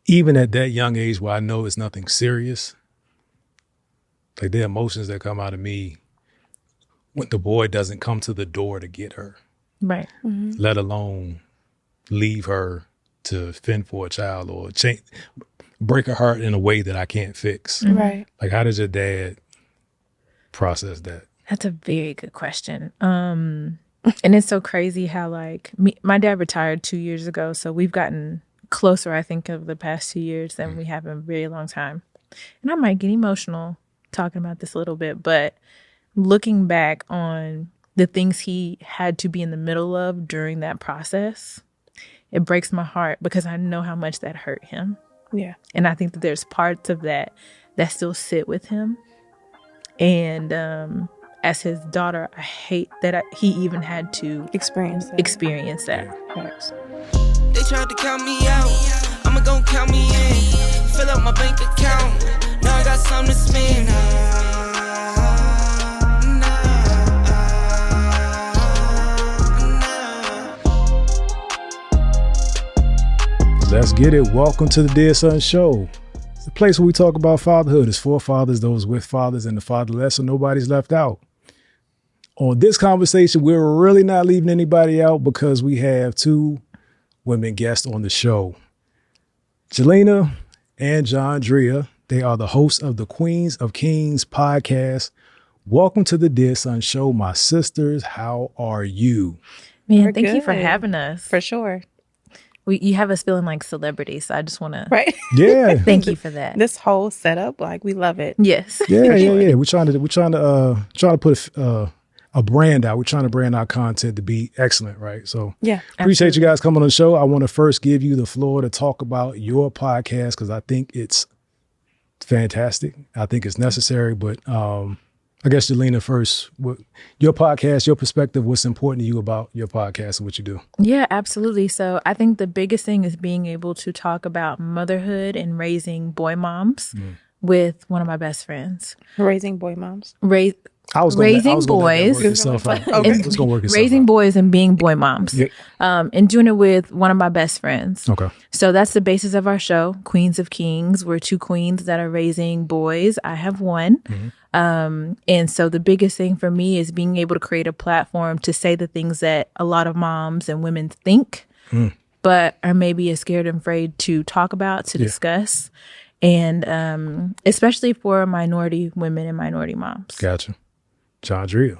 even at that young age where I know it's nothing serious, like the emotions that come out of me when the boy doesn't come to the door to get her, Right. let alone leave her to fend for a child or break her heart in a way that I can't fix. Right. Like, how does your dad process that? That's a very good question. And it's so crazy how like my dad retired 2 years ago. So we've gotten closer, I think, of the past 2 years than we have in a very long time. And I might get emotional talking about this a little bit, but looking back on the things he had to be in the middle of during that process, it breaks my heart because I know how much that hurt him. Yeah. And I think that there's parts of that still sit with him. And as his daughter, I hate that he even had to Experience that. Facts. They tried to count me out. I'ma gon' count me in. Fill up my bank account. Now I got something to spend. Let's get it. Welcome to the Dear Son Show. It's a place where we talk about fatherhood. It's for fathers, those with fathers, and the fatherless, so nobody's left out. On this conversation, we're really not leaving anybody out because we have two women guests on the show. Gelina and Jondrea. They are the hosts of the Queens of Kings podcast. Welcome to the Dear Son Show, my sisters. How are you? Man, We're thank you for good. having us. For sure. You have us feeling like celebrities, so I just want to Right. Yeah. thank you for that. This whole setup, like, we love it. Yes. Yeah. We're trying to put a brand out. We're trying to brand our content to be excellent, right? So Yeah. appreciate you guys coming on the show. I want to first give you the floor to talk about your podcast because I think it's fantastic. I think it's necessary, but I guess Gelina first, your podcast, your perspective, what's important to you about your podcast and what you do? Yeah, absolutely. So I think the biggest thing is being able to talk about motherhood and raising boy moms with one of my best friends. Raising boy moms. Raising boys. Raising boys and being boy moms. Yep. And doing it with one of my best friends. Okay. So that's the basis of our show, Queens of Kings. We're two queens that are raising boys. I have one. And so the biggest thing for me is being able to create a platform to say the things that a lot of moms and women think, but are maybe scared and afraid to talk about, to discuss. And especially for minority women and minority moms. Gotcha. Jondrea.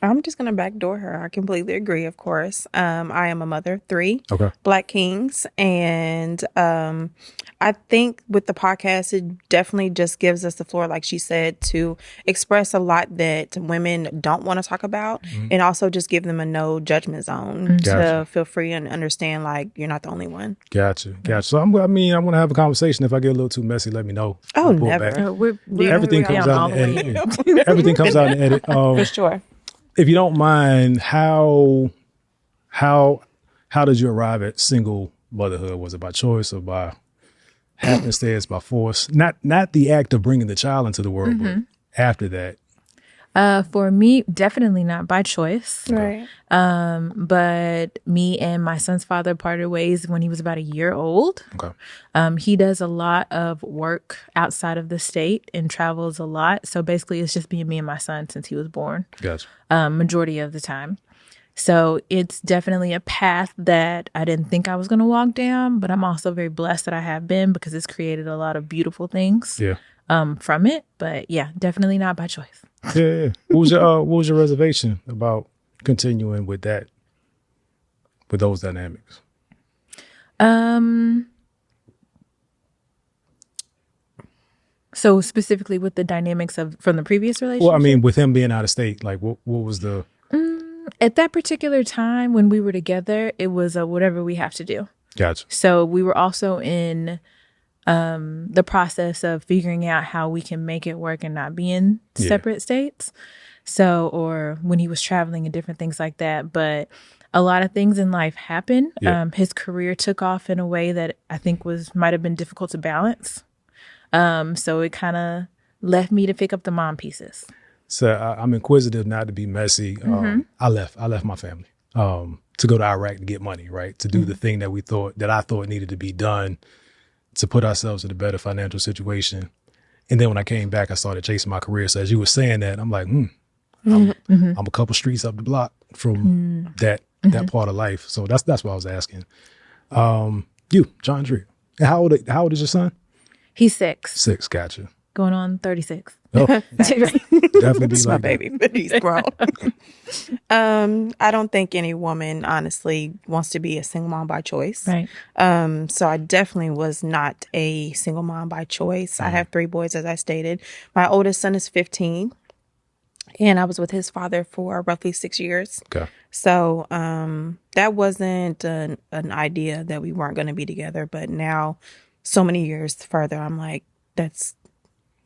I'm just going to backdoor her. I completely agree, of course. I am a mother of 3 Black Kings. And I think with the podcast, it definitely just gives us the floor, like she said, to express a lot that women don't want to talk about and also just give them a no judgment zone to feel free and understand, like, you're not the only one. Gotcha. So I'm going to have a conversation. If I get a little too messy, let me know. Oh, never. Everything comes out in the edit. Everything comes out in the edit. For sure. If you don't mind, how did you arrive at single motherhood? Was it by choice or by happenstance, by force? Not the act of bringing the child into the world, but after that. For me, definitely not by choice. Right. But me and my son's father parted ways when he was about a year old. Okay. He does a lot of work outside of the state and travels a lot. So basically it's just been me and my son since he was born. Gotcha. Majority of the time. So it's definitely a path that I didn't think I was going to walk down, but I'm also very blessed that I have been because it's created a lot of beautiful things from it. But yeah, definitely not by choice. Yeah. What was your reservation about continuing with that, with those dynamics? So specifically with the dynamics from the previous relationship? Well, I mean, with him being out of state, like what was the... At that particular time when we were together, it was whatever we have to do. Gotcha. So we were also in the process of figuring out how we can make it work and not be in separate states. So, or when he was traveling and different things like that. But a lot of things in life happen. Yeah. His career took off in a way that I think might have been difficult to balance. So it kind of left me to pick up the mom pieces. So I'm inquisitive, not to be messy. I left my family to go to Iraq to get money, right? To do the thing that I thought needed to be done to put ourselves in a better financial situation. And then when I came back, I started chasing my career. So as you were saying that, I'm like, I'm a couple streets up the block from that part of life. So that's what I was asking. You, Jondrea, and how old is your son? He's 6. 6, gotcha. Going on 36. Oh, definitely be It's like my baby, but he's grown. I don't think any woman honestly wants to be a single mom by choice. Right. So I definitely was not a single mom by choice. I have 3 boys, as I stated. My oldest son is 15, and I was with his father for roughly 6 years. Okay. So that wasn't an idea that we weren't going to be together. But now, so many years further, I'm like, that's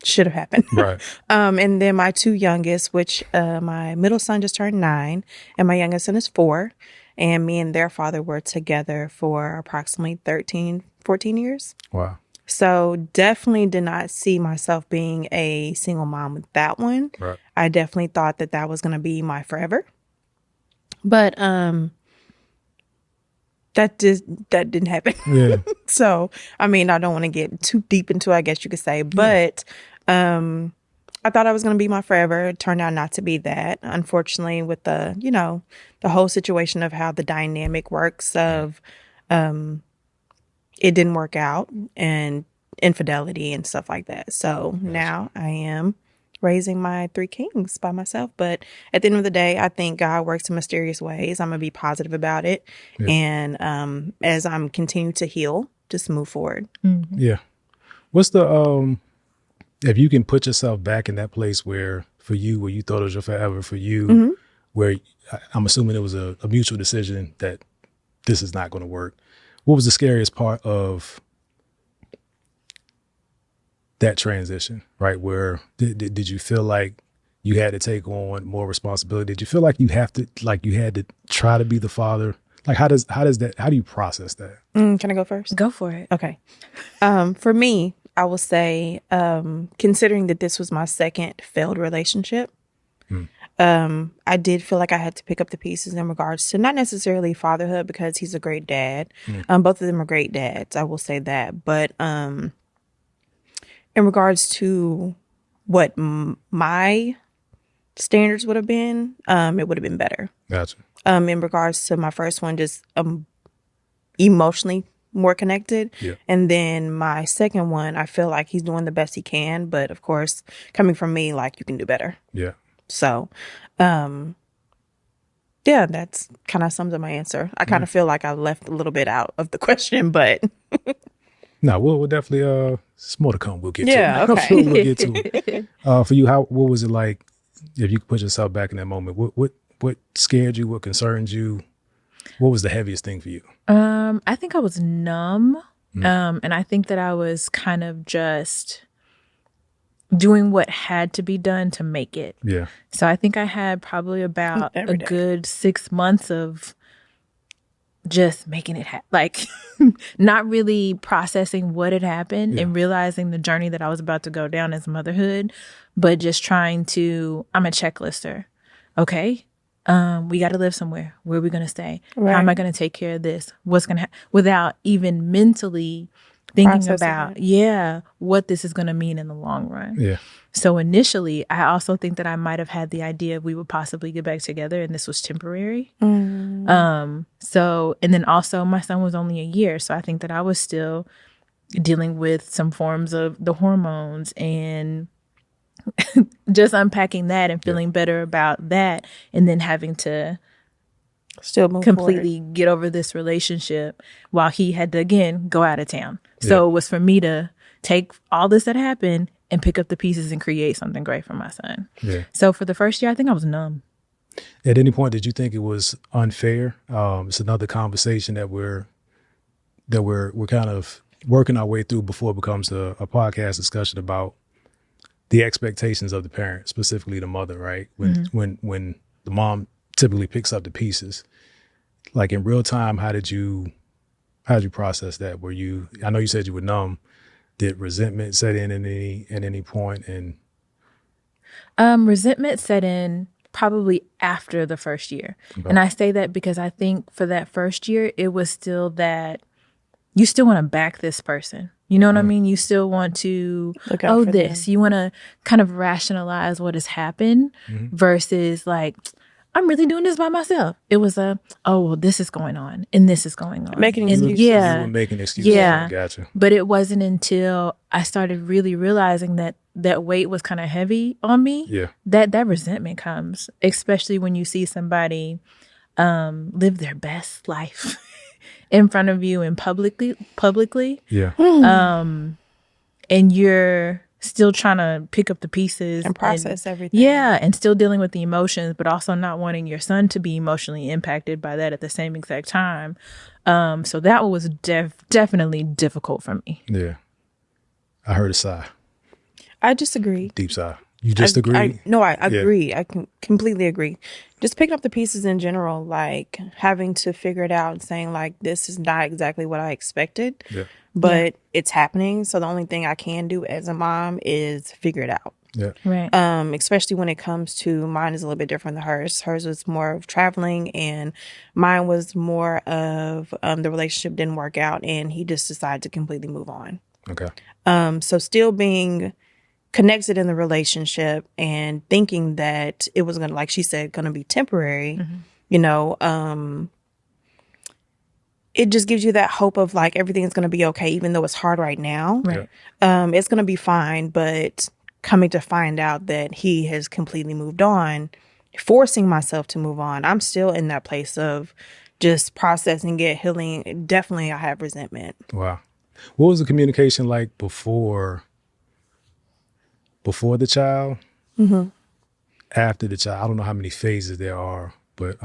should have happened. Right. And then my 2 youngest, which my middle son just turned 9 and my youngest son is 4. And me and their father were together for approximately 13, 14 years. Wow. So definitely did not see myself being a single mom with that one. Right. I definitely thought that was going to be my forever. But that didn't happen. Yeah. So, I mean, I don't want to get too deep into it, I guess you could say, but I thought I was going to be my forever. It turned out not to be that. Unfortunately, with the whole situation of how the dynamic works of it didn't work out and infidelity and stuff like that. So now I am raising my 3 kings by myself. But at the end of the day, I think God works in mysterious ways. I'm going to be positive about it. Yeah. And as I'm continuing to heal, just move forward. Mm-hmm. Yeah. What's the, if you can put yourself back in that place where for you, where you thought it was your forever, for you, where I'm assuming it was a mutual decision that this is not going to work. What was the scariest part of that transition, right? Where did you feel like you had to take on more responsibility? Did you feel like you had to try to be the father? Like, how do you process that? Can I go first? Go for it. Okay. For me, I will say, considering that this was my second failed relationship, I did feel like I had to pick up the pieces in regards to not necessarily fatherhood, because he's a great dad. Both of them are great dads. I will say that. But in regards to what my standards would have been, it would have been better. Gotcha. In regards to my first one, just emotionally more connected. Yeah. And then my second one, I feel like he's doing the best he can. But of course, coming from me, like, you can do better. Yeah. So, yeah, that's kind of sums up my answer. I kind of feel like I left a little bit out of the question, but... No, we'll definitely, it's more to come. We'll get to it. Yeah, okay. We'll get to it. For you, what was it like, if you could put yourself back in that moment? What scared you? What concerned you? What was the heaviest thing for you? I think I was numb. And I think that I was kind of just doing what had to be done to make it. Yeah. So I think I had probably about a good 6 months of just making it like not really processing what had happened and realizing the journey that I was about to go down as motherhood, but just trying to, I'm a checklister. Okay. We got to live somewhere. Where are we going to stay? Right. How am I going to take care of this? What's going to happen? Without even mentally thinking about, what this is going to mean in the long run. Yeah. So initially, I also think that I might have had the idea we would possibly get back together and this was temporary. So, and then also my son was only a year. So I think that I was still dealing with some forms of the hormones and just unpacking that and feeling better about that. And then having to still completely get over this relationship while he had to, again, go out of town. So it was for me to take all this that happened and pick up the pieces and create something great for my son. Yeah. So for the first year, I think I was numb. At any point, did you think it was unfair? It's another conversation that we're kind of working our way through before it becomes a podcast discussion about the expectations of the parent, specifically the mother, right? When the mom typically picks up the pieces, like in real time, how did you process that? I know you said you were numb. Did resentment set in at any point? And resentment set in probably after the first year. Okay. And I say that because I think for that first year, it was still that you still want to back this person. You know what I mean? You still want to, Look out for them. you want to kind of rationalize what has happened versus like, I'm really doing this by myself. It was this is going on and this is going on. Making And excuses. You were making excuses. Yeah. Gotcha. But it wasn't until I started really realizing that weight was kind of heavy on me. Yeah. That resentment comes, especially when you see somebody live their best life in front of you and publicly. Yeah. And you're still trying to pick up the pieces And process everything. Yeah, and still dealing with the emotions, but also not wanting your son to be emotionally impacted by that at the same exact time. So that was definitely difficult for me. Yeah. I heard a sigh. I disagree. Deep sigh. You just agree? No, I agree. I can completely agree. Just picking up the pieces in general, like having to figure it out and saying like, this is not exactly what I expected, but it's happening. So the only thing I can do as a mom is figure it out. Yeah. Right. Especially when it comes to mine is a little bit different than hers. Hers was more of traveling and mine was more of the relationship didn't work out and he just decided to completely move on. Okay. So still being connected in the relationship and thinking that it was going to, like she said, going to be temporary, you know, it just gives you that hope of like, everything's going to be okay, even though it's hard right now. Right. It's going to be fine. But coming to find out that he has completely moved on, forcing myself to move on, I'm still in that place of just processing it, healing. Definitely, I have resentment. Wow. What was the communication like before the child, after the child? I don't know how many phases there are, but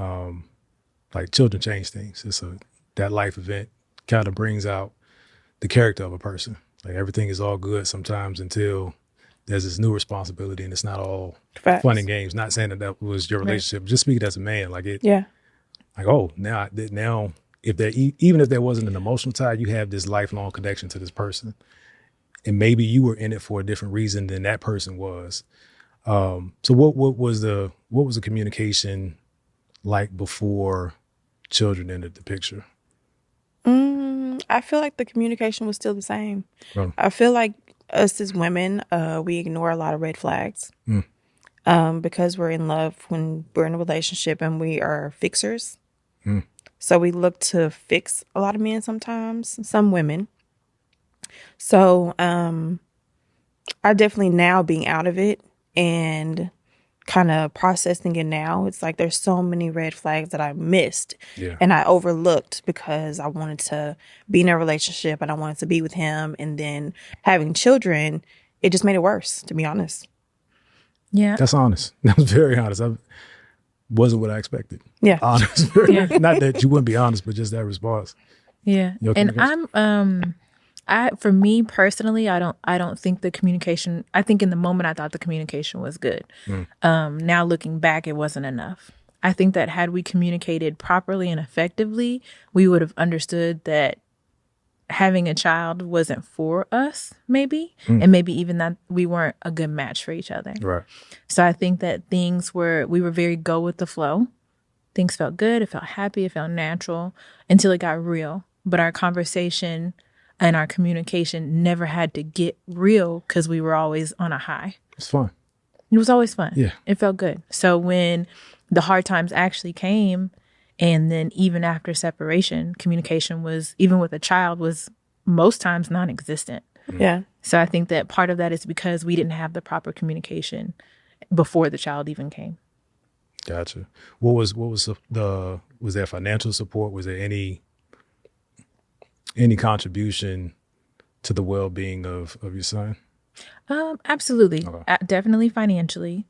like children change things. That life event kind of brings out the character of a person. Like everything is all good sometimes until there's this new responsibility and it's not all fun and games. Not saying that was your relationship, just speaking as a man. Like it, like, oh, now if there, even if there wasn't an emotional tie, you have this lifelong connection to this person. And maybe you were in it for a different reason than that person was. So what was the communication like before children entered the picture? I feel like the communication was still the same. Oh. I feel like us as women, we ignore a lot of red flags because we're in love when we're in a relationship and we are fixers. So we look to fix a lot of men sometimes, some women. So I definitely now being out of it and kind of processing it now, it's like there's so many red flags that I missed and I overlooked because I wanted to be in a relationship and I wanted to be with him. And then having children, it just made it worse, to be honest. Yeah. That's honest. That was very honest. Wasn't what I expected. Yeah. Honest. Not that you wouldn't be honest, but just that response. Yeah. And for me personally, I don't think the communication, I think in the moment I thought the communication was good. Now looking back, it wasn't enough. I think that had we communicated properly and effectively, we would have understood that having a child wasn't for us, maybe, and maybe even that we weren't a good match for each other. Right. So I think that we were very go with the flow. Things felt good. It felt happy. It felt natural until it got real. But our conversation and our communication never had to get real because we were always on a high. It's fun. It was always fun. Yeah. It felt good. So when the hard times actually came, and then even after separation, communication was, even with a child, was most times non-existent. Yeah. So I think that part of that is because we didn't have the proper communication before the child even came. Gotcha. Was there financial support? Was there any contribution to the well-being of your son? Absolutely. Okay. Definitely financially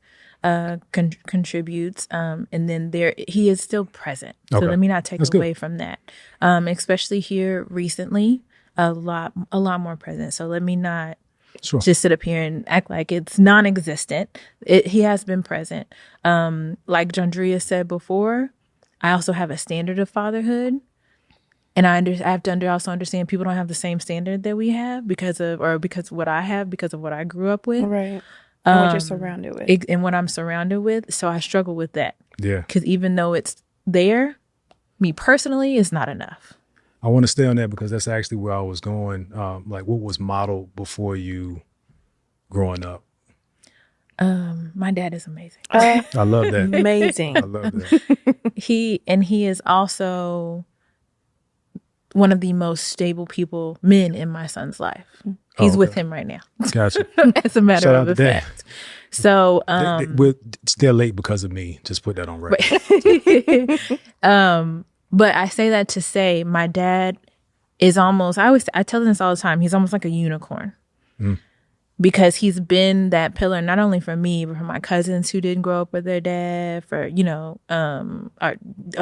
contributes. And then he is still present. So let me not take away from that. Especially here recently, a lot more present. So let me not just sit up here and act like it's non-existent. He has been present. Like Jondrea said before, I also have a standard of fatherhood. And I have to also understand people don't have the same standard that we have because of what I have, because of what I grew up with. Right. And what you're surrounded with. And what I'm surrounded with. So I struggle with that. Yeah. Because even though it's there, me personally, it's not enough. I want to stay on that because that's actually where I was going. Like, what was modeled before you growing up? My dad is amazing. I love that. Amazing. I love that. He is also one of the most stable men in my son's life. He's with him right now. Gotcha. As a matter Shout of out to Dad. fact. So they're late because of me. Just put that on record. But I say that to say my dad is almost, I tell them this all the time, he's almost like a unicorn. Because he's been that pillar, not only for me, but for my cousins who didn't grow up with their dad, for, our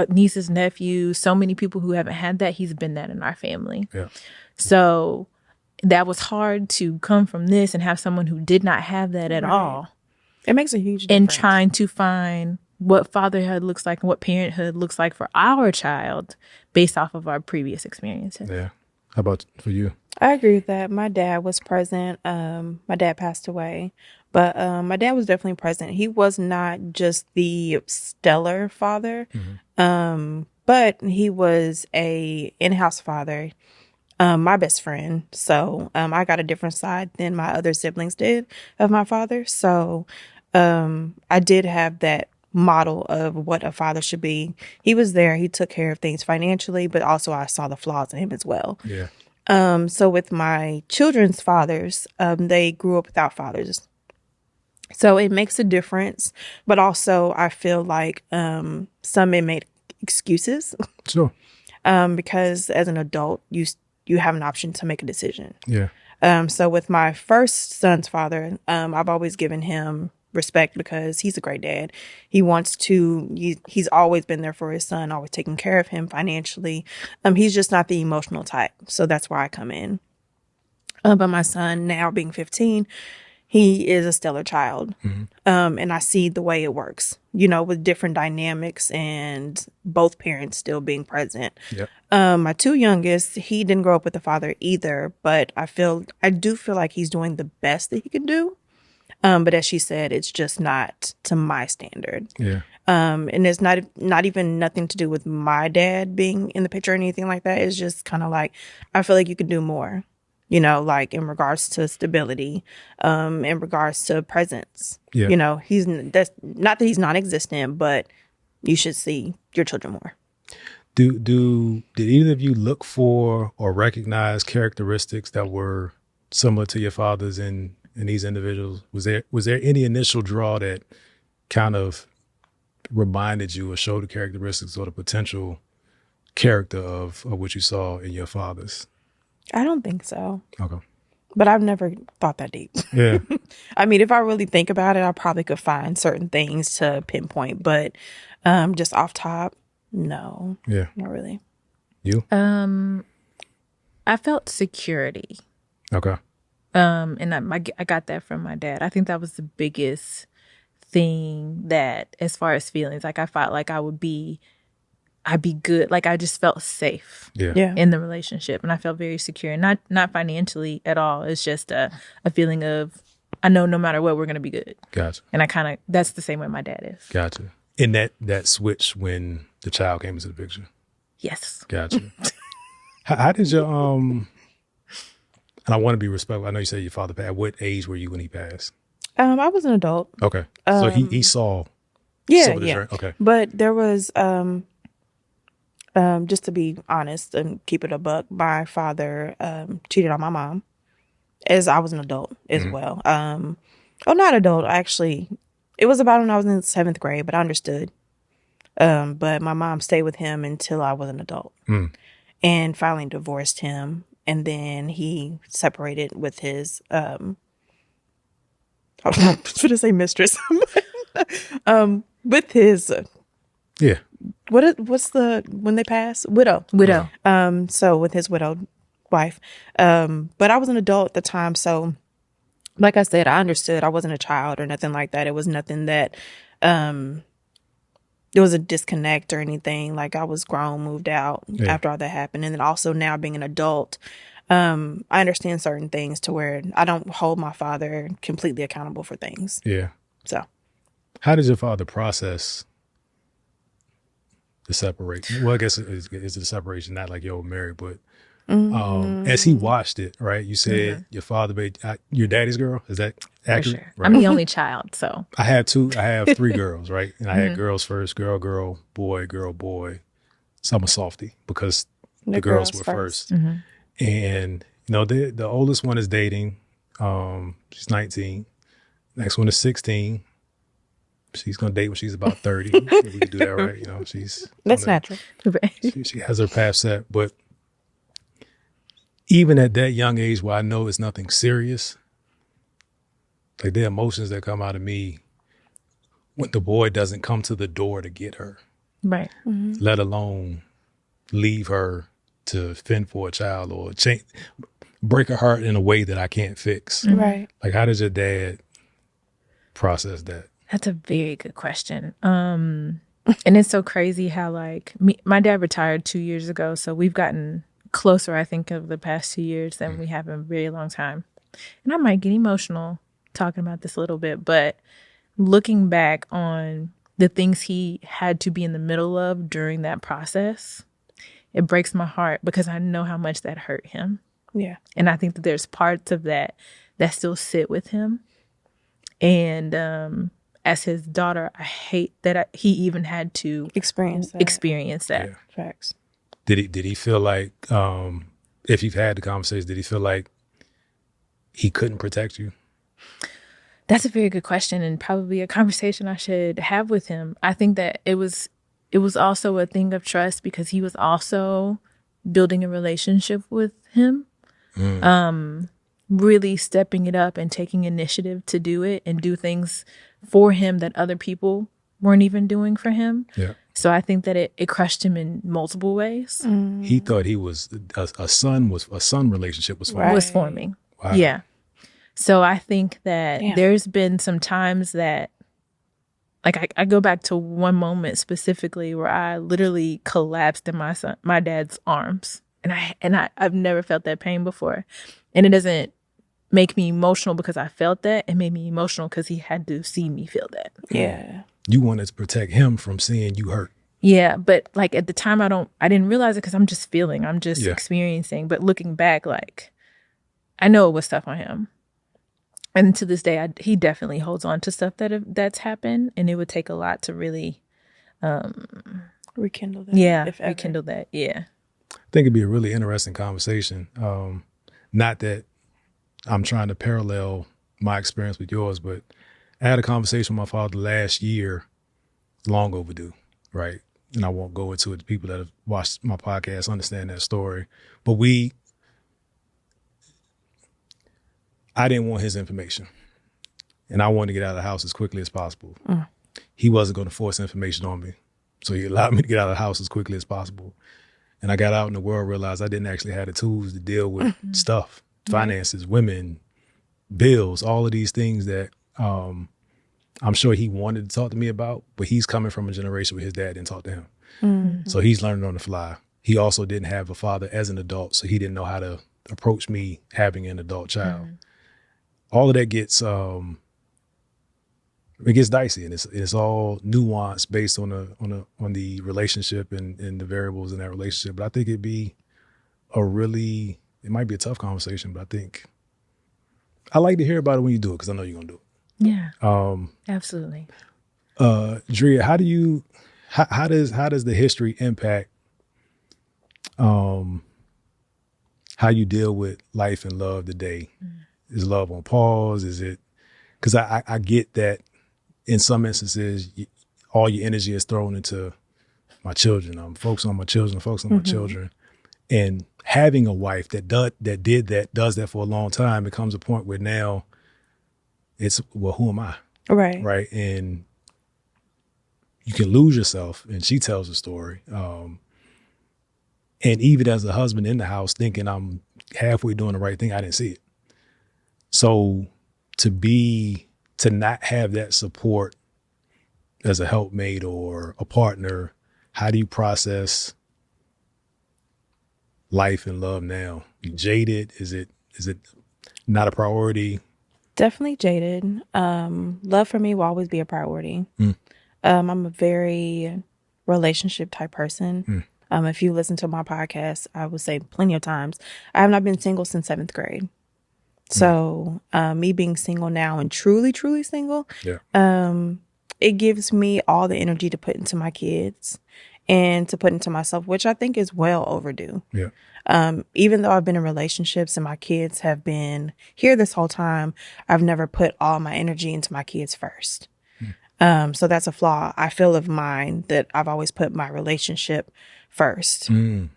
nieces, nephews, so many people who haven't had that. He's been that in our family. Yeah. So that was hard to come from this and have someone who did not have that at all. It makes a huge difference. And trying to find what fatherhood looks like and what parenthood looks like for our child based off of our previous experiences. Yeah. How about for you? I agree with that. My dad was present. My dad passed away, but my dad was definitely present. He was not just the stellar father, but he was a in-house father, my best friend. So I got a different side than my other siblings did of my father. So I did have that model of what a father should be. He was there. He took care of things financially, but also I saw the flaws in him as well. Yeah. So with my children's fathers, they grew up without fathers. So it makes a difference, but also I feel like some may make excuses. Sure. Because as an adult, you have an option to make a decision. Yeah. So with my first son's father, I've always given him respect because he's a great dad. He wants to, he's always been there for his son, always taking care of him financially. He's just not the emotional type. So that's where I come in. But my son, now being 15, he is a stellar child. And I see the way it works, with different dynamics and both parents still being present. Yep. My two youngest, he didn't grow up with a father either, but I do feel like he's doing the best that he can do. But as she said, it's just not to my standard. Yeah. And it's not even nothing to do with my dad being in the picture or anything like that. It's just kind of like, I feel like you could do more, like in regards to stability, in regards to presence. Yeah. That's not that he's non-existent, but you should see your children more. Did either of you look for or recognize characteristics that were similar to your father's in these individuals? Was there any initial draw that kind of reminded you or showed the characteristics or the potential character of what you saw in your father's? I don't think so. Okay. But I've never thought that deep. Yeah. I mean, if I really think about it, I probably could find certain things to pinpoint, but just off top, no. Yeah. Not really. You? I felt security. Okay. And I got that from my dad. I think that was the biggest thing that, as far as feelings, like I felt like I'd be good. Like I just felt safe in the relationship, and I felt very secure. Not financially at all. It's just a feeling of, I know no matter what, we're going to be good. Gotcha. And that's the same way my dad is. Gotcha. And that switch when the child came into the picture. Yes. Gotcha. How did your and I want to be respectful. I know you said your father passed. What age were you when he passed? I was an adult. Okay. So he saw. Yeah. Journey. Okay. But there was, just to be honest and keep it a buck, my father cheated on my mom as I was an adult as well. Not adult, actually. It was about when I was in 7th grade, but I understood. But my mom stayed with him until I was an adult and finally divorced him. And then he separated with his, I was going to say mistress, with his, when they pass? Widow. So with his widowed wife. But I was an adult at the time. So like I said, I understood. I wasn't a child or nothing like that. It was nothing that, there was a disconnect or anything. Like I was grown, moved out after all that happened. And then also now being an adult, I understand certain things to where I don't hold my father completely accountable for things. Yeah. So how did your father process to separate? Well, I guess it's a separation, not like you're married, but as he watched it, right? You said your father made your daddy's girl. Is that accurate? For sure. Right. I'm the only child, so I have 3 girls, right? And I had girls first, girl, boy, girl, boy. So I'm a softie because the girls were first. And the oldest one is dating. She's 19. Next one is 16. She's gonna date when she's about 30. We can do that, right? That's natural. She has her path set, but even at that young age, where I know it's nothing serious, like the emotions that come out of me when the boy doesn't come to the door to get her, right? Let alone leave her to fend for a child or break her heart in a way that I can't fix. Right. Like, how does your dad process that? That's a very good question. And it's so crazy how my dad retired 2 years ago, so we've gotten closer, I think, of the past 2 years than we have in a very long time. And I might get emotional talking about this a little bit, but looking back on the things he had to be in the middle of during that process, it breaks my heart because I know how much that hurt him. Yeah. And I think that there's parts of that still sit with him. And as his daughter, I hate that he even had to experience that. Yeah. Facts. Did he feel like, if you've had the conversation, did he feel like he couldn't protect you? That's a very good question, and probably a conversation I should have with him. I think that it was also a thing of trust because he was also building a relationship with him, really stepping it up and taking initiative to do it and do things for him that other people weren't even doing for him. Yeah. So I think that it crushed him in multiple ways. He thought he was a son relationship was forming. Right. Was forming. Wow. Yeah. So I think that there's been some times that, I go back to one moment specifically where I literally collapsed in my dad's arms, and I've never felt that pain before, and it doesn't make me emotional because I felt that. It made me emotional because he had to see me feel that. Yeah. You wanted to protect him from seeing you hurt. Yeah, but at the time I didn't realize it because I'm just experiencing. But looking back, I know it was tough on him. And to this day, he definitely holds on to stuff that's happened, and it would take a lot to really rekindle that. Yeah, rekindle that. Yeah, I think it'd be a really interesting conversation. Not that I'm trying to parallel my experience with yours, but I had a conversation with my father last year, long overdue, right? And I won't go into it. The people that have watched my podcast understand that story, but I didn't want his information, and I wanted to get out of the house as quickly as possible. He wasn't going to force information on me, so he allowed me to get out of the house as quickly as possible. And I got out in the world, realized I didn't actually have the tools to deal with stuff, finances, women, bills, all of these things that I'm sure he wanted to talk to me about, but he's coming from a generation where his dad didn't talk to him. Mm-hmm. So he's learning on the fly. He also didn't have a father as an adult, so he didn't know how to approach me having an adult child. All of that gets it gets dicey, and it's all nuanced based on the relationship and the variables in that relationship. But I think it might be a tough conversation, but I think I like to hear about it when you do it because I know you're gonna do it. Yeah. Absolutely. Drea, how does the history impact how you deal with life and love today? Is love on pause? Is it, because I get that in some instances, all your energy is thrown into my children. I'm focused on my children, my children. And having a wife that does that for a long time, it comes a point where now it's, well, who am I? Right. Right. And you can lose yourself. And she tells a story. And even as a husband in the house thinking I'm halfway doing the right thing, I didn't see it. So to not have that support as a helpmate or a partner, how do you process life and love now? You jaded? Is it not a priority? Definitely jaded. Love for me will always be a priority. I'm a very relationship type person. If you listen to my podcast, I would say plenty of times, I have not been single since 7th grade. So me being single now and truly, truly single, it gives me all the energy to put into my kids and to put into myself, which I think is well overdue. Even though I've been in relationships and my kids have been here this whole time, I've never put all my energy into my kids first. So that's a flaw I feel of mine, that I've always put my relationship first and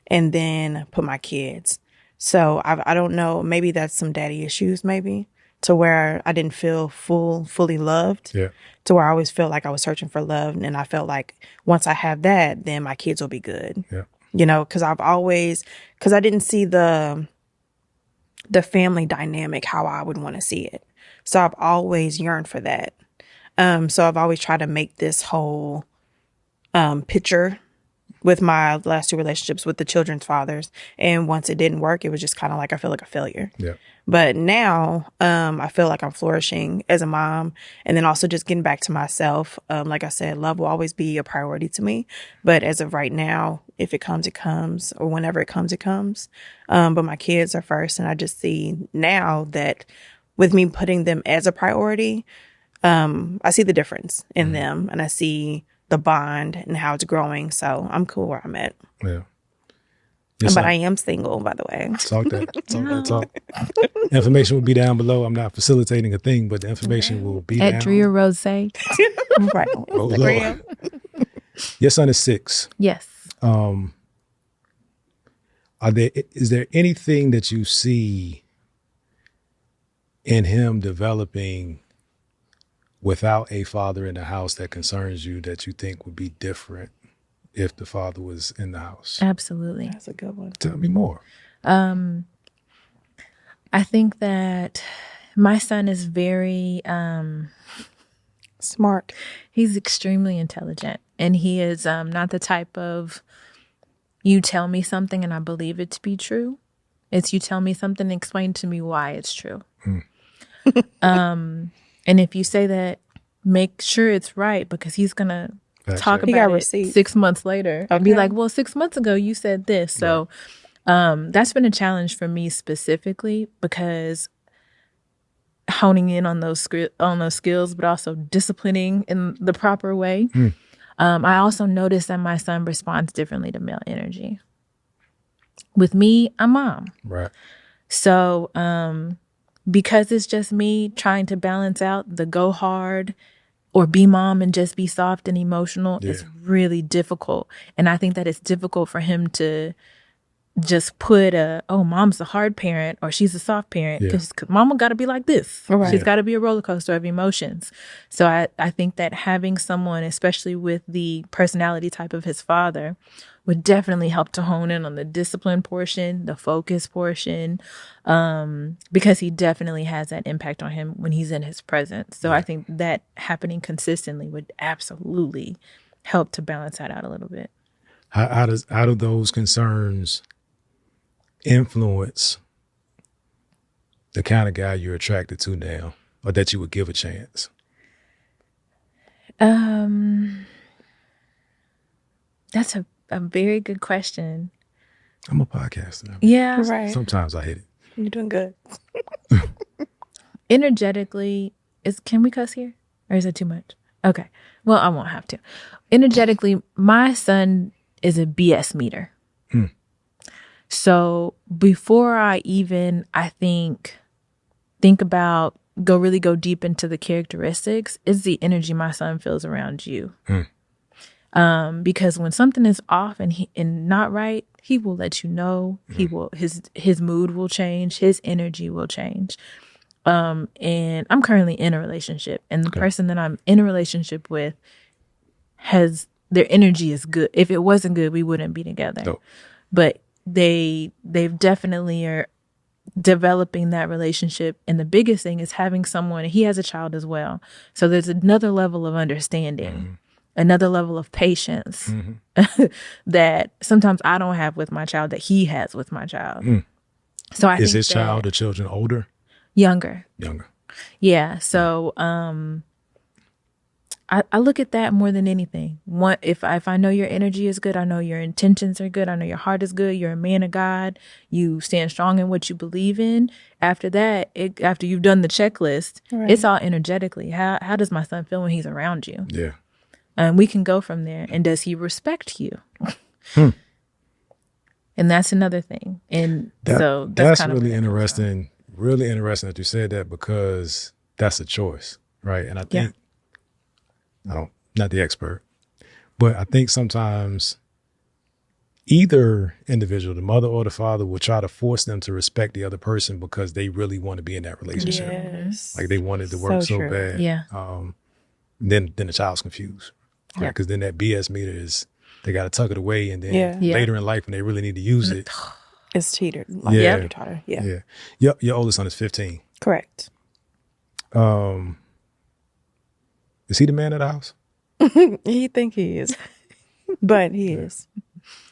then put my kids. So I don't know, maybe that's some daddy issues, maybe, to where I didn't feel fully loved, to where I always felt like I was searching for love. And I felt like once I have that, then my kids will be good. You know, because I didn't see the family dynamic how I would want to see it. So I've always yearned for that. So I've always tried to make this whole picture with my last 2 relationships with the children's fathers. And once it didn't work, it was just kind of like, I feel like a failure. But now I feel like I'm flourishing as a mom, and then also just getting back to myself. Like I said, love will always be a priority to me. But as of right now, if it comes, it comes, or whenever it comes, it comes. But my kids are first. And I just see now that with me putting them as a priority, I see the difference in them, and I see the bond and how it's growing. So I'm cool where I'm at. Yes, but I am single, by the way. Talk that talk. Information will be down below. I'm not facilitating a thing, but the information will be at down. Drea Rose. Right. Oh, Lord. Your son is 6. Yes. Is there anything that you see in him developing without a father in the house that concerns you, that you think would be different if the father was in the house? Absolutely. That's a good one. Tell me more. I think that my son is very smart. He's extremely intelligent, and he is not the type of, you tell me something and I believe it to be true. It's you tell me something and explain to me why it's true. And if you say that, make sure it's right, because he's going to talk about it 6 months later and be like, well, 6 months ago you said this. So that's been a challenge for me specifically, because honing in on those skills, but also disciplining in the proper way. I also noticed that my son responds differently to male energy. With me, I'm mom. Right. So because it's just me trying to balance out the go hard or be mom and just be soft and emotional, it's really difficult. And I think that it's difficult for him to just put mom's a hard parent or she's a soft parent, because mama got to be like this. Right. She's got to be a roller coaster of emotions. So I think that having someone, especially with the personality type of his father, would definitely help to hone in on the discipline portion, the focus portion, because he definitely has that impact on him when he's in his presence. So I think that happening consistently would absolutely help to balance that out a little bit. How do those concerns influence the kind of guy you're attracted to now, or that you would give a chance? That's a very good question. I'm a podcaster. Yeah. Right. Sometimes I hit it. You're doing good. Energetically, can we cuss here? Or is it too much? Okay. Well, I won't have to. Energetically, my son is a BS meter. So before I even, I think about, go deep into the characteristics, is the energy my son feels around you. Because when something is off and not right, he will let you know. He will, his mood will change, his energy will change. And I'm currently in a relationship, and the person that I'm in a relationship with has, their energy is good. If it wasn't good, we wouldn't be together. No. But they've definitely are developing that relationship. And the biggest thing is having someone, he has a child as well. So there's another level of understanding, another level of patience that sometimes I don't have with my child that he has with my child. So I think his child or children older? Younger. Younger. Yeah. So I look at that more than anything. If I know your energy is good, I know your intentions are good, I know your heart is good, you're a man of God, you stand strong in what you believe in. After that, after you've done the checklist, it's all energetically. How does my son feel when he's around you? Yeah. And we can go from there. And does he respect you? And that's another thing. And so that's kind really interesting. Really interesting that you said that, because that's a choice, right? And I think, not the expert, but I think sometimes either individual, the mother or the father, will try to force them to respect the other person because they really want to be in that relationship. Yes. Like they wanted to work so bad. Yeah. Then the child's confused. Right? Because then that BS meter they got to tuck it away. And then later in life when they really need to use it, it's teetered. Yeah. Your oldest son is 15. Correct. Is he the man of the house? He think he is, but he is.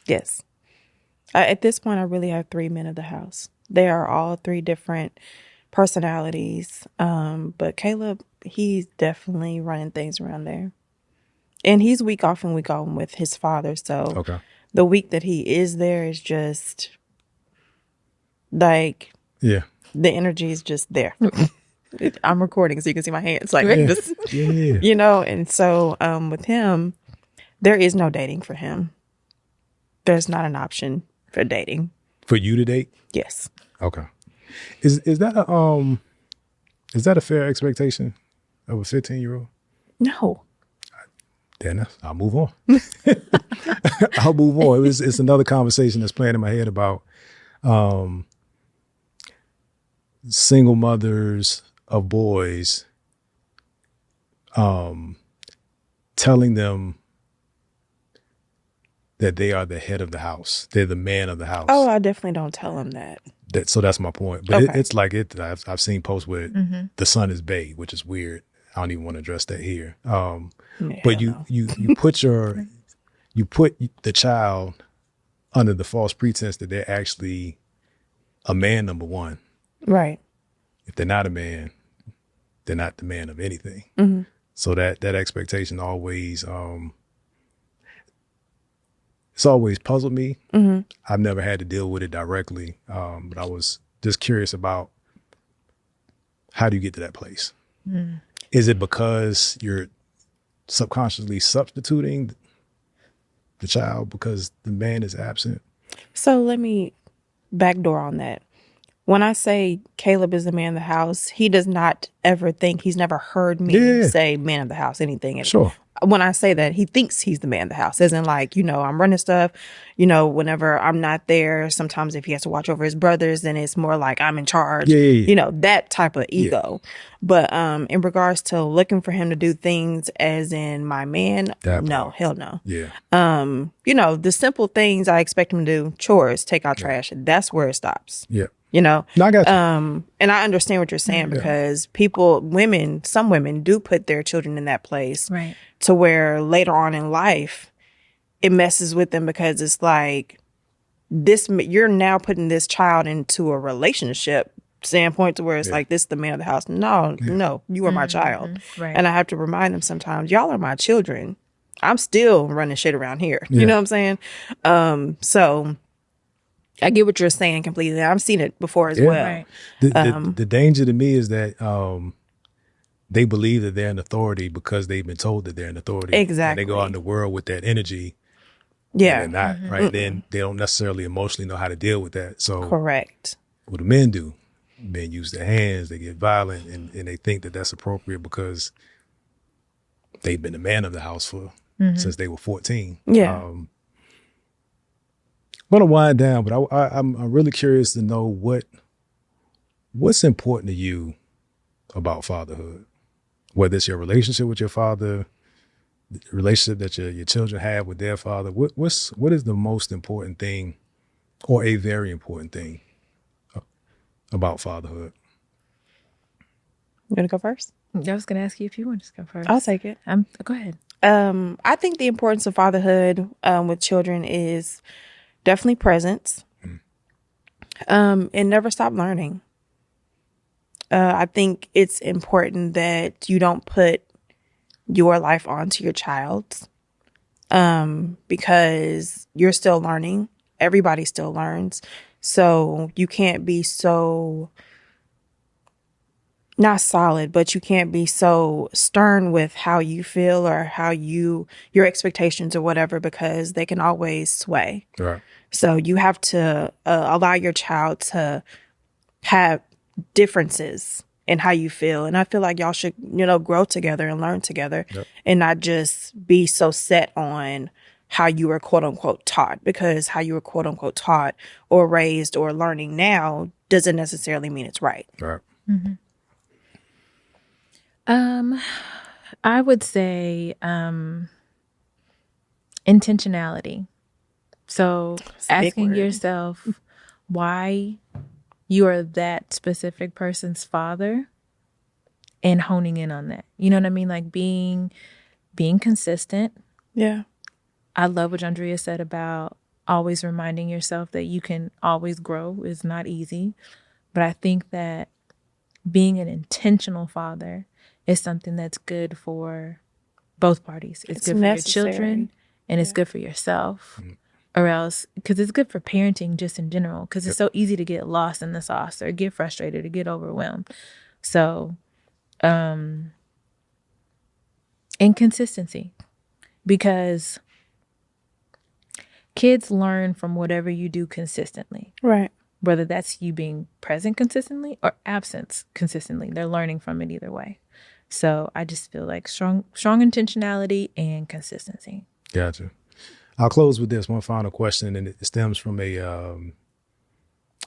Yes. At this point, I really have 3 men of the house. They are all 3 different personalities. But Caleb, he's definitely running things around there. And he's week off and week on with his father. So the week that he is there is just like, the energy is just there. I'm recording so you can see my hands. Like, you know, and so with him, there is no dating for him. There's not an option for dating. For you to date? Yes. Okay. Is that a fair expectation of a 15-year-old? No. Then I'll move on. I'll move on. It's another conversation that's playing in my head about single mothers of boys telling them that they are the head of the house. They're the man of the house. Oh, I definitely don't tell them that. So that's my point. But it's like I've seen posts where the son is bae, which is weird. I don't even want to address that here. But you put the child under the false pretense that they're actually a man, number one. Right. If they're not a man, they're not the man of anything. So that expectation always, it's always puzzled me. I've never had to deal with it directly. But I was just curious about, how do you get to that place? Is it because you're subconsciously substituting the child because the man is absent? So let me backdoor on that. When I say Caleb is the man of the house, he does not ever think, he's never heard me say man of the house, anything. Sure. When I say that, he thinks he's the man of the house, as in like, I'm running stuff, whenever I'm not there. Sometimes if he has to watch over his brothers, then it's more like I'm in charge, that type of ego. But in regards to looking for him to do things as in my man, no, hell no. Yeah. The simple things I expect him to do, chores, take out trash, that's where it stops. Yeah. No, I got you. And I understand what you're saying because some women do put their children in that place, right? To where later on in life, it messes with them because it's like you're now putting this child into a relationship standpoint to where it's like, this is the man of the house. No, you are my child. Right. And I have to remind them sometimes, y'all are my children. I'm still running shit around here. You know what I'm saying? So I get what you're saying completely. I've seen it before as well. Right. The danger to me is that they believe that they're an authority because they've been told that they're an authority. Exactly. And they go out in the world with that energy. Yeah. And they're not, right? Then they don't necessarily emotionally know how to deal with that. So correct. What do men do? Men use their hands, they get violent, and they think that that's appropriate because they've been the man of the house since they were 14. Yeah. I'm going to wind down, but I'm really curious to know what's important to you about fatherhood, whether it's your relationship with your father, the relationship that your children have with their father. What is the most important thing, or a very important thing about fatherhood? You want to go first? I was going to ask you if you want to go first. I'll take it. Go ahead. I think the importance of fatherhood with children is definitely presence, and never stop learning. I think it's important that you don't put your life onto your child's, because you're still learning. Everybody still learns. So you can't be so, not solid, but you can't be so stern with how you feel or how your expectations or whatever, because they can always sway. Right. So you have to allow your child to have differences in how you feel. And I feel like y'all should, grow together and learn together, and not just be so set on how you were quote unquote taught, because how you were quote unquote taught or raised or learning now doesn't necessarily mean it's right. Right. Mm-hmm. I would say intentionality. So asking yourself why you are that specific person's father and honing in on that. You know what I mean? Like being consistent. Yeah. I love what Jondrea said about always reminding yourself that you can always grow is not easy. But I think that being an intentional father is something that's good for both parties. It's good for necessary. Your children, and it's good for yourself. Or else, because it's good for parenting just in general, because it's so easy to get lost in the sauce or get frustrated or get overwhelmed. So, inconsistency, because kids learn from whatever you do consistently. Right. Whether that's you being present consistently or absence consistently, they're learning from it either way. So I just feel like strong intentionality and consistency. Gotcha. I'll close with this one final question, and it stems from a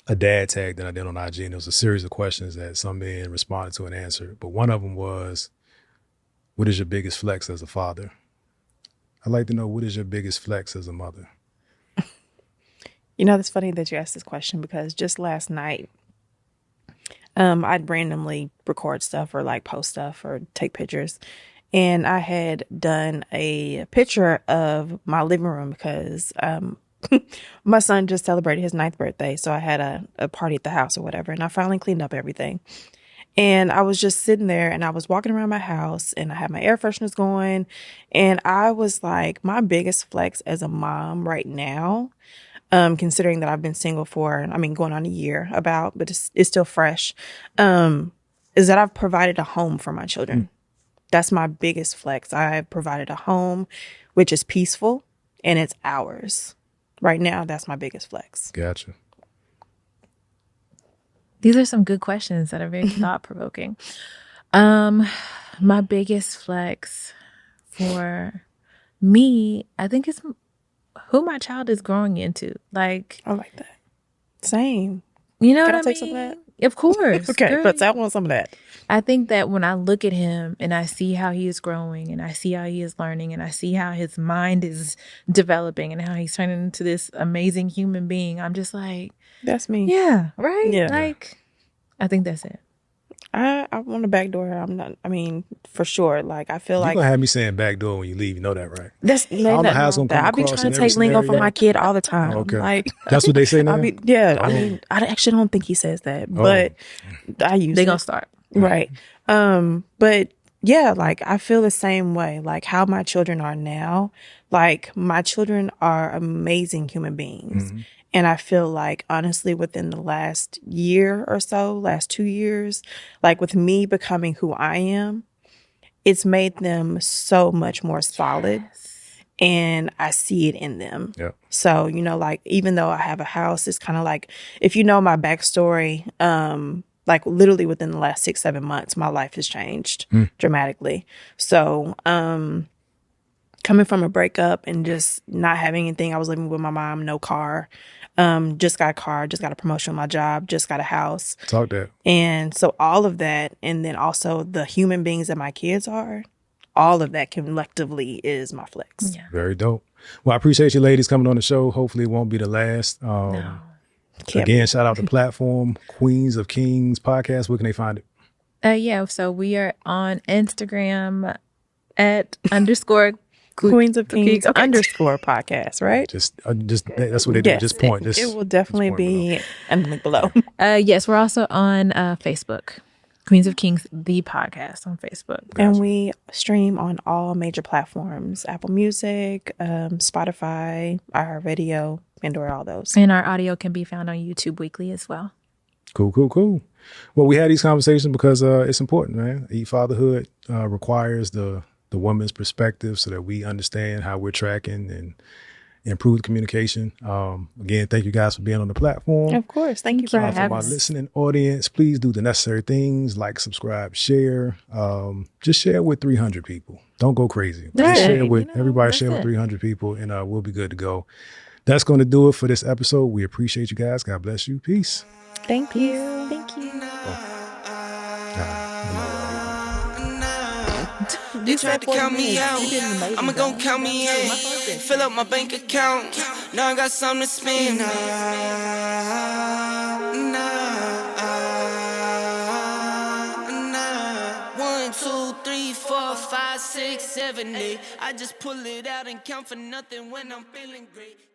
dad tag that I did on IG. And it was a series of questions that some men responded to and answered. But one of them was, what is your biggest flex as a father? I'd like to know, what is your biggest flex as a mother? It's funny that you asked this question, because just last night, I'd randomly record stuff or like post stuff or take pictures. And I had done a picture of my living room because my son just celebrated his 9th birthday. So I had a party at the house or whatever. And I finally cleaned up everything. And I was just sitting there and I was walking around my house and I had my air fresheners going. And I was like, my biggest flex as a mom right now, considering that I've been single for, going on a year but it's still fresh, is that I've provided a home for my children. That's my biggest flex. I've provided a home, which is peaceful, and it's ours. Right now, that's my biggest flex. Gotcha. These are some good questions that are very thought-provoking. My biggest flex for me, I think, is who my child is growing into. Like, I like that. Same. You know Can what I I take some of that? Of course. Okay, but I want some of that. I think that when I look at him and I see how he is growing and I see how he is learning and I see how his mind is developing and how he's turning into this amazing human being, I'm just like, that's me. Yeah, right? Yeah. Like, I think that's it. I want to backdoor her. For sure. Like, I feel You're like going to have me saying backdoor when you leave. You know that, right? That's I be trying to take lingo from my kid all the time. Okay. Like, that's what they say now? I actually don't think he says that, but I use They gonna start. Right. But yeah, like, I feel the same way. Like, how my children are now, like, my children are amazing human beings. Mm-hmm. And I feel like, honestly, within the last year or so, last 2 years, like, with me becoming who I am, it's made them so much more solid. Yes. And I see it in them. Yeah. So, like, even though I have a house, it's kind of like, if you know my backstory, like, literally within the last 6-7 months, my life has changed dramatically. So, coming from a breakup and just not having anything, I was living with my mom, no car, just got a car, just got a promotion on my job, just got a house. Talk that. And so all of that, and then also the human beings that my kids are, all of that collectively is my flex. Yeah. Very dope. Well, I appreciate you ladies coming on the show. Hopefully it won't be the last. No. Again, shout out the platform, Queens of Kings podcast. Where can they find it? So we are on Instagram at _ Queens of Kings _ podcast, right? Just that's what they do. Just point. It will definitely be in the link below. Yes, we're also on Facebook. Queens of Kings, the podcast on Facebook. And we stream on all major platforms: Apple Music, Spotify, iHeartRadio, Pandora, all those. And our audio can be found on YouTube weekly as well. Cool. Well, we had these conversations because it's important, man. Fatherhood requires the woman's perspective so that we understand how we're tracking and improve communication. Again, thank you guys for being on the platform. Of course. Thank you for having us. For my listening audience, please do the necessary things like subscribe, share. Just share with 300 people. Don't go crazy. Just share with everybody. Share with 300 people, and we'll be good to go. That's going to do it for this episode. We appreciate you guys. God bless you. Peace. Thank you. They tried to count me out, I'ma gon' count me in. Fill up my bank account, now I got something to spend. 1, 2, 3, 4, 5, 6, 7, 8. I just pull it out and count for nothing when I'm feeling great.